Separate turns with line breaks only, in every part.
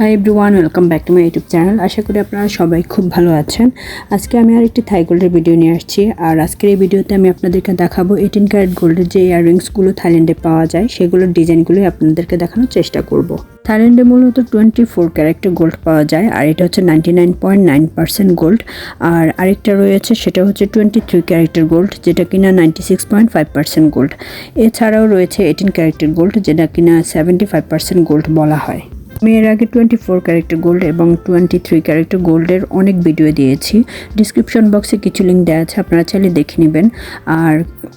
High everyone, welcome back to my YouTube channel. আশা করি আপনারা সবাই খুব ভালো আছেন। আজকে আমি আরেকটি থাই গোল্ডের ভিডিও নিয়ে আসছি। আর আজকের এই ভিডিওতে আমি আপনাদেরকে দেখাবো 18 ক্যারেট গোল্ডের যে ইয়াররিংসগুলো থাইল্যান্ডে পাওয়া যায় সেগুলোর ডিজাইনগুলোই আপনাদেরকে দেখানোর চেষ্টা করব। থাইল্যান্ডে মূলত 24 ক্যারেটের গোল্ড পাওয়া যায়, আর এটা হচ্ছে 99.9% গোল্ড। আর আরেকটা রয়েছে, সেটা হচ্ছে 23 ক্যারেটের গোল্ড, যেটা কিনা 96.5% গোল্ড। এছাড়াও রয়েছে 18 ক্যারেটের গোল্ড, যেটা কিনা 75% গোল্ড বলা হয়। আমি এর আগে 24 ক্যারেক্টার গোল্ড এবং 23 ক্যারেক্টার গোল্ডের অনেক ভিডিও দিয়েছি। ডিসক্রিপশন বক্সে কিছু লিঙ্ক দেওয়া আছে, আপনারা চাইলে দেখে নেবেন। আর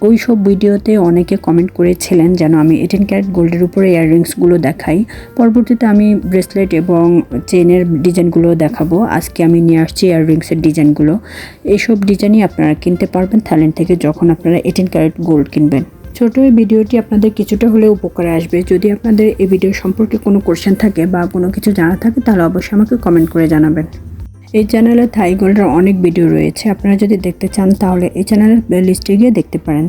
ওই সব ভিডিওতে অনেকে কমেন্ট করেছিলেন যেন আমি 18 ক্যারেট গোল্ডের উপরে ইয়াররিংসগুলো দেখাই। পরবর্তীতে আমি ব্রেসলেট এবং চেনের ডিজাইনগুলো দেখাবো। আজকে আমি নিয়ে আসছি ইয়াররিংসের ডিজাইনগুলো। এইসব ডিজাইনই আপনারা কিনতে পারবেন থাইল্যান্ড থেকে যখন আপনারা 18 ক্যারেট গোল্ড কিনবেন। ছোট এই ভিডিওটি আপনাদের কিছুটা হলেও উপকারে আসবে। যদি আপনাদের এই ভিডিও সম্পর্কে কোনো কোশ্চেন থাকে বা কোনো কিছু জানা থাকে তাহলে অবশ্যই আমাকে কমেন্ট করে জানাবেন। এই চ্যানেলে থাই গোল্ডের অনেক ভিডিও রয়েছে, আপনারা যদি দেখতে চান তাহলে এই চ্যানেলের প্লে লিস্টে গিয়ে দেখতে পারেন।